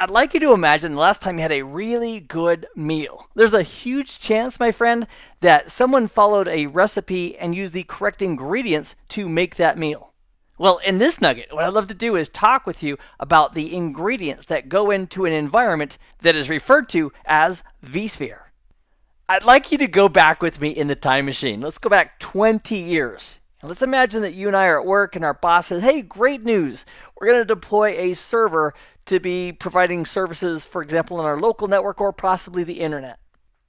I'd like you to imagine the last time you had a really good meal. There's a huge chance, my friend, that someone followed a recipe and used the correct ingredients to make that meal. Well, in this nugget, what I'd love to do is talk with you about the ingredients that go into an environment that is referred to as vSphere. I'd like you to go back with me in the time machine. Let's go back 20 years. And let's imagine that you and I are at work and our boss says, hey, great news. We're going to deploy a server to be providing services, for example, on our local network or possibly the internet.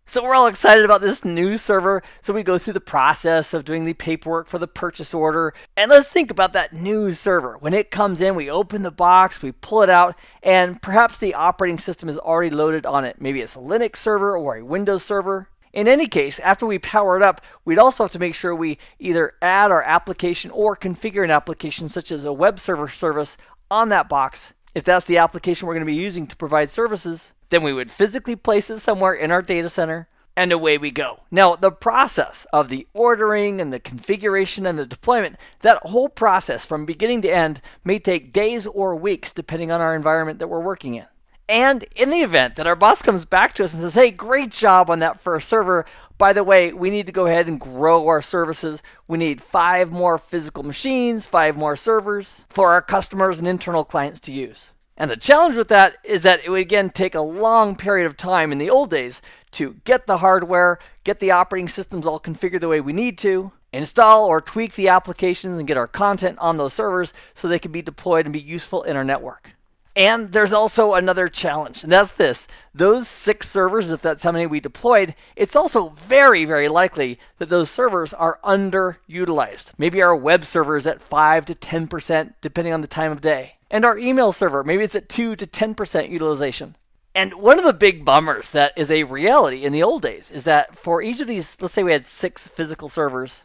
So we're all excited about this new server. So we go through the process of doing the paperwork for the purchase order. And let's think about that new server. When it comes in, we open the box, we pull it out, and perhaps the operating system is already loaded on it. Maybe it's a Linux server or a Windows server. In any case, after we power it up, we'd also have to make sure we either add our application or configure an application such as a web server service on that box. If that's the application we're going to be using to provide services, then we would physically place it somewhere in our data center, and away we go. Now, the process of the ordering and the configuration and the deployment, that whole process from beginning to end may take days or weeks depending on our environment that we're working in. And in the event that our boss comes back to us and says, hey, great job on that first server. By the way, we need to go ahead and grow our services. We need 5 more physical machines, 5 more servers for our customers and internal clients to use. And the challenge with that is that it would again take a long period of time in the old days to get the hardware, get the operating systems all configured the way we need to, install or tweak the applications and get our content on those servers so they can be deployed and be useful in our network. And there's also another challenge, and that's this. Those 6 servers, if that's how many we deployed, it's also very, very likely that those servers are underutilized. Maybe our web server is at 5 to 10%, depending on the time of day. And our email server, maybe it's at 2 to 10% utilization. And one of the big bummers that is a reality in the old days is that for each of these, let's say we had 6 physical servers,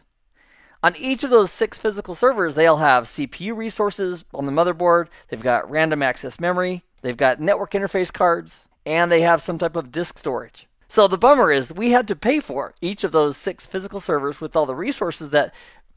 on each of those 6 physical servers, they'll have CPU resources on the motherboard, they've got random access memory, they've got network interface cards, and they have some type of disk storage. So the bummer is we had to pay for each of those 6 physical servers with all the resources that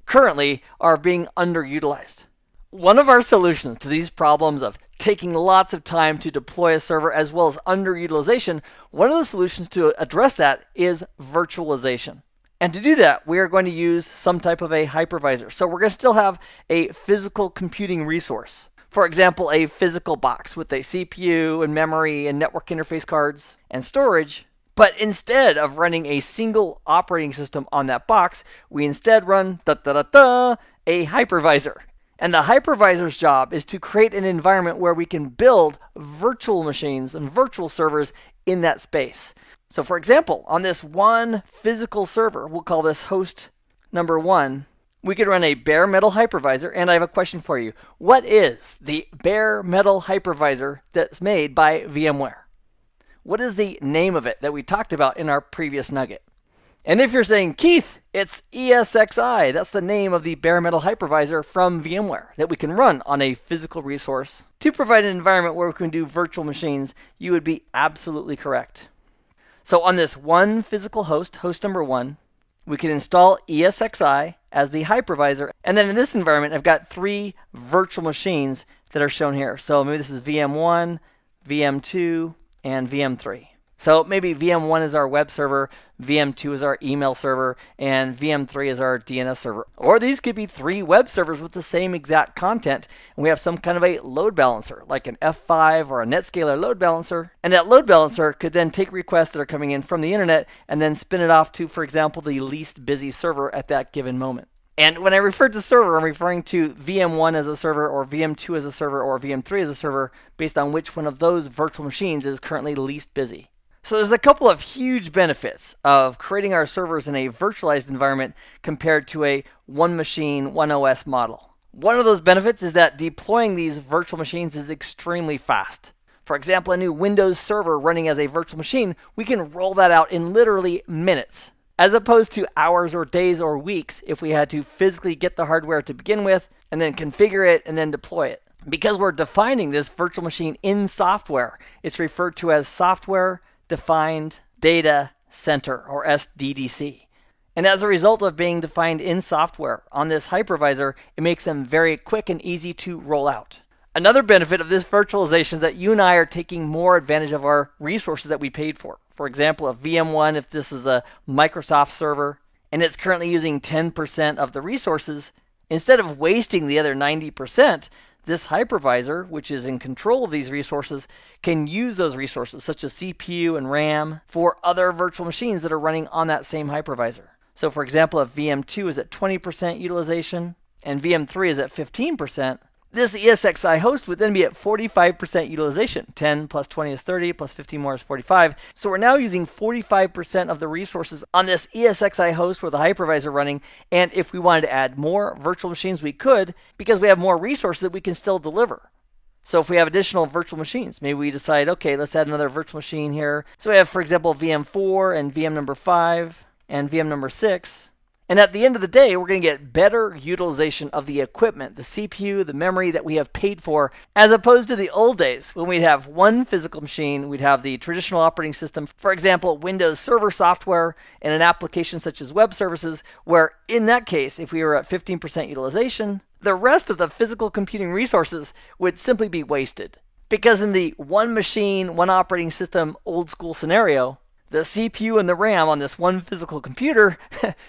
currently are being underutilized. One of our solutions to these problems of taking lots of time to deploy a server as well as underutilization, one of the solutions to address that is virtualization. And to do that, we are going to use some type of a hypervisor. So we're going to still have a physical computing resource. For example, a physical box with a CPU and memory and network interface cards and storage. But instead of running a single operating system on that box, we instead run a hypervisor. And the hypervisor's job is to create an environment where we can build virtual machines and virtual servers in that space. So for example, on this one physical server, we'll call this host number 1, we could run a bare metal hypervisor. And I have a question for you. What is the bare metal hypervisor that's made by VMware? What is the name of it that we talked about in our previous nugget? And if you're saying, Keith, it's ESXi. That's the name of the bare metal hypervisor from VMware that we can run on a physical resource to provide an environment where we can do virtual machines. You would be absolutely correct. So on this one physical host, host number 1, we can install ESXi as the hypervisor. And then in this environment, I've got 3 virtual machines that are shown here. So maybe this is VM1, VM2, and VM3. So maybe VM1 is our web server, VM2 is our email server, and VM3 is our DNS server. Or these could be 3 web servers with the same exact content, and we have some kind of a load balancer, like an F5 or a NetScaler load balancer. And that load balancer could then take requests that are coming in from the internet and then spin it off to, for example, the least busy server at that given moment. And when I refer to server, I'm referring to VM1 as a server, or VM2 as a server, or VM3 as a server, based on which one of those virtual machines is currently least busy. So there's a couple of huge benefits of creating our servers in a virtualized environment compared to a one machine, one OS model. One of those benefits is that deploying these virtual machines is extremely fast. For example, a new Windows server running as a virtual machine, we can roll that out in literally minutes, as opposed to hours or days or weeks if we had to physically get the hardware to begin with and then configure it and then deploy it. Because we're defining this virtual machine in software, it's referred to as software defined data center, or SDDC. And as a result of being defined in software on this hypervisor, it makes them very quick and easy to roll out. Another benefit of this virtualization is that you and I are taking more advantage of our resources that we paid for. For example, a VM1, if this is a Microsoft server and it's currently using 10% of the resources, instead of wasting the other 90%, this hypervisor, which is in control of these resources, can use those resources, such as CPU and RAM, for other virtual machines that are running on that same hypervisor. So for example, if VM2 is at 20% utilization and VM3 is at 15%, this ESXi host would then be at 45% utilization. 10 plus 20 is 30, plus 15 more is 45. So we're now using 45% of the resources on this ESXi host with a hypervisor running. And if we wanted to add more virtual machines, we could, because we have more resources that we can still deliver. So if we have additional virtual machines, maybe we decide, okay, let's add another virtual machine here. So we have, for example, VM4 and VM number 5 and VM number 6. And at the end of the day, we're going to get better utilization of the equipment, the CPU, the memory that we have paid for, as opposed to the old days when we'd have one physical machine, we'd have the traditional operating system, for example, Windows Server software and an application such as web services, where in that case, if we were at 15% utilization, the rest of the physical computing resources would simply be wasted. Because in the one machine, one operating system, old school scenario, the CPU and the RAM on this one physical computer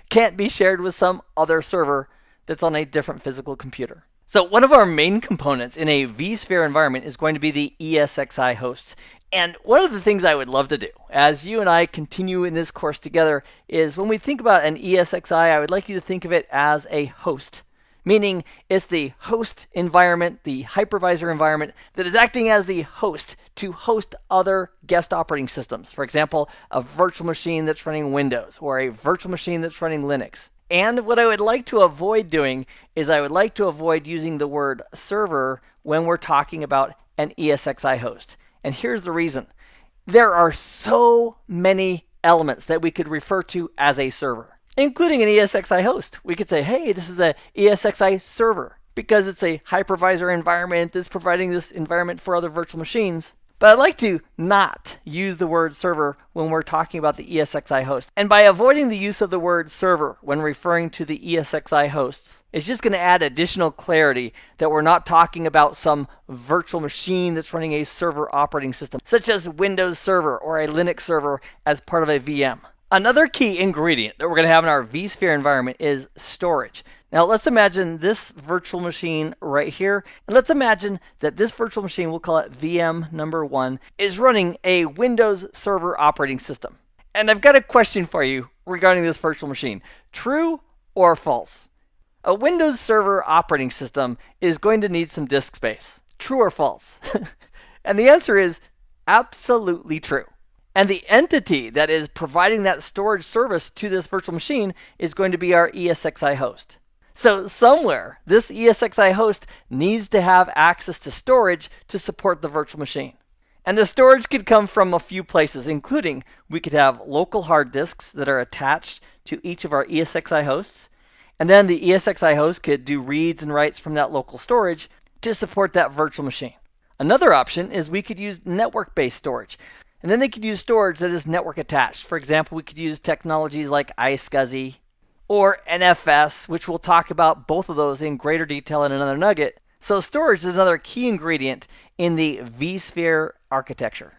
can't be shared with some other server that's on a different physical computer. So one of our main components in a vSphere environment is going to be the ESXi hosts. And one of the things I would love to do as you and I continue in this course together is when we think about an ESXi, I would like you to think of it as a host. Meaning it's the host environment, the hypervisor environment, that is acting as the host to host other guest operating systems. For example, a virtual machine that's running Windows or a virtual machine that's running Linux. And what I would like to avoid doing is I would like to avoid using the word server when we're talking about an ESXi host. And here's the reason. There are so many elements that we could refer to as a server, including an ESXi host. We could say, hey, this is an ESXi server because it's a hypervisor environment that's providing this environment for other virtual machines. But I'd like to not use the word server when we're talking about the ESXi host. And by avoiding the use of the word server when referring to the ESXi hosts, it's just going to add additional clarity that we're not talking about some virtual machine that's running a server operating system, such as Windows Server or a Linux server as part of a VM. Another key ingredient that we're going to have in our vSphere environment is storage. Now let's imagine this virtual machine right here. And let's imagine that this virtual machine, we'll call it VM number 1, is running a Windows Server operating system. And I've got a question for you regarding this virtual machine. True or false? A Windows Server operating system is going to need some disk space. True or false? And the answer is absolutely true. And the entity that is providing that storage service to this virtual machine is going to be our ESXi host. So somewhere, this ESXi host needs to have access to storage to support the virtual machine. And the storage could come from a few places, including we could have local hard disks that are attached to each of our ESXi hosts. And then the ESXi host could do reads and writes from that local storage to support that virtual machine. Another option is we could use network-based storage. And then they could use storage that is network attached. For example, we could use technologies like iSCSI or NFS, which we'll talk about both of those in greater detail in another nugget. So storage is another key ingredient in the vSphere architecture.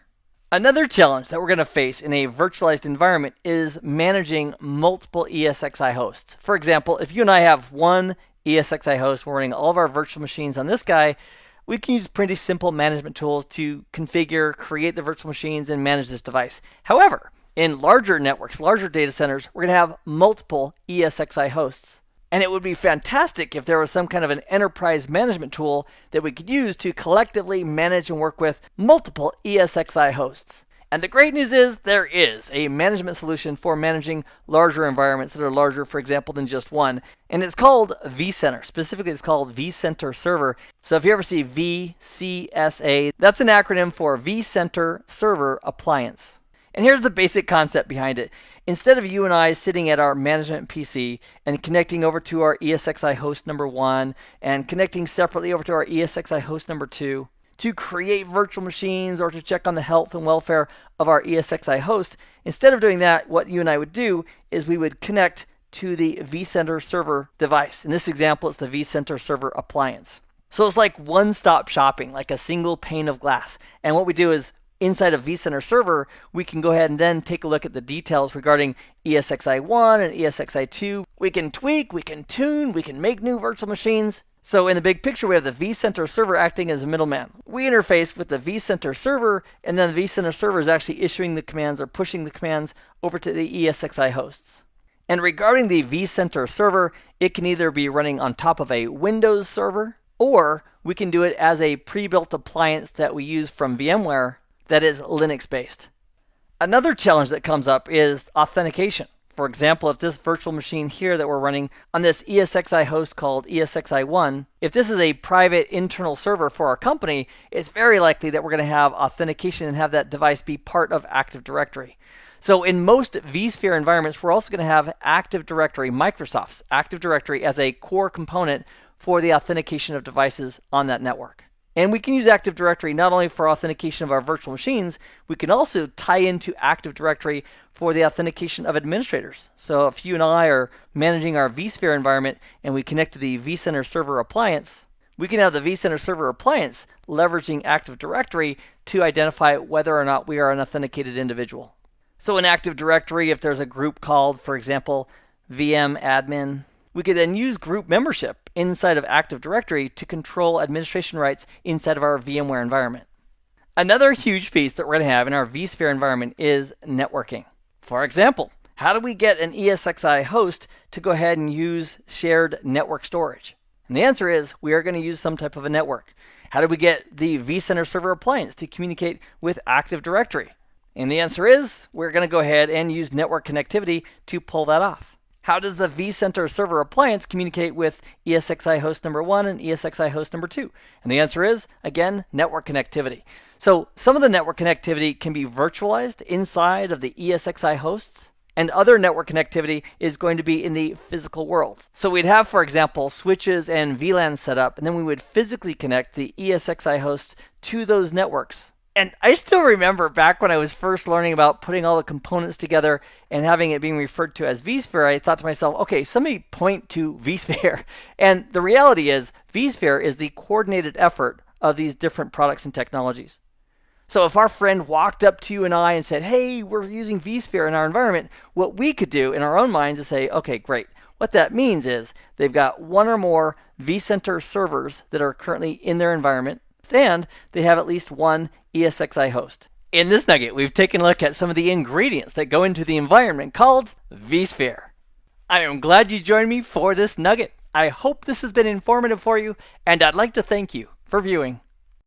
Another challenge that we're going to face in a virtualized environment is managing multiple ESXi hosts. For example, if you and I have one ESXi host, we're running all of our virtual machines on this guy, we can use pretty simple management tools to configure, create the virtual machines, and manage this device. However, in larger networks, larger data centers, we're going to have multiple ESXi hosts. And it would be fantastic if there was some kind of an enterprise management tool that we could use to collectively manage and work with multiple ESXi hosts. And the great news is there is a management solution for managing larger environments that are larger, for example, than just one. And it's called vCenter. Specifically, it's called vCenter Server. So if you ever see VCSA, that's an acronym for vCenter Server Appliance. And here's the basic concept behind it. Instead of you and I sitting at our management PC and connecting over to our ESXi host number 1 and connecting separately over to our ESXi host number 2 to create virtual machines or to check on the health and welfare of our ESXi host, instead of doing that, what you and I would do is we would connect to the vCenter server device. In this example, it's the vCenter server appliance. So it's like one-stop shopping, like a single pane of glass. And what we do is inside of vCenter Server, we can go ahead and then take a look at the details regarding ESXi1 and ESXi2. We can tweak, we can tune, we can make new virtual machines. So in the big picture, we have the vCenter Server acting as a middleman. We interface with the vCenter Server, and then the vCenter Server is actually issuing the commands or pushing the commands over to the ESXi hosts. And regarding the vCenter Server, it can either be running on top of a Windows server, or we can do it as a pre-built appliance that we use from VMware that is Linux-based. Another challenge that comes up is authentication. For example, if this virtual machine here that we're running on this ESXi host called ESXi1, if this is a private internal server for our company, it's very likely that we're going to have authentication and have that device be part of Active Directory. So in most vSphere environments, we're also going to have Active Directory, Microsoft's Active Directory, as a core component for the authentication of devices on that network. And we can use Active Directory not only for authentication of our virtual machines, we can also tie into Active Directory for the authentication of administrators. So if you and I are managing our vSphere environment and we connect to the vCenter Server appliance, we can have the vCenter Server appliance leveraging Active Directory to identify whether or not we are an authenticated individual. So in Active Directory, if there's a group called, for example, VM admin, we could then use group membership inside of Active Directory to control administration rights inside of our VMware environment. Another huge piece that we're going to have in our vSphere environment is networking. For example, how do we get an ESXi host to go ahead and use shared network storage? And the answer is we are going to use some type of a network. How do we get the vCenter Server appliance to communicate with Active Directory? And the answer is we're going to go ahead and use network connectivity to pull that off. How does the vCenter Server appliance communicate with ESXi host number 1 and ESXi host number 2? And the answer is, again, network connectivity. So some of the network connectivity can be virtualized inside of the ESXi hosts, and other network connectivity is going to be in the physical world. So we'd have, for example, switches and VLANs set up, and then we would physically connect the ESXi hosts to those networks. And I still remember back when I was first learning about putting all the components together and having it being referred to as vSphere, I thought to myself, okay, somebody point to vSphere. And the reality is vSphere is the coordinated effort of these different products and technologies. So if our friend walked up to you and I and said, hey, we're using vSphere in our environment, what we could do in our own minds is say, okay, great. What that means is they've got one or more vCenter servers that are currently in their environment, and they have at least one ESXi host. In this nugget, we've taken a look at some of the ingredients that go into the environment called vSphere. I am glad you joined me for this nugget. I hope this has been informative for you, and I'd like to thank you for viewing.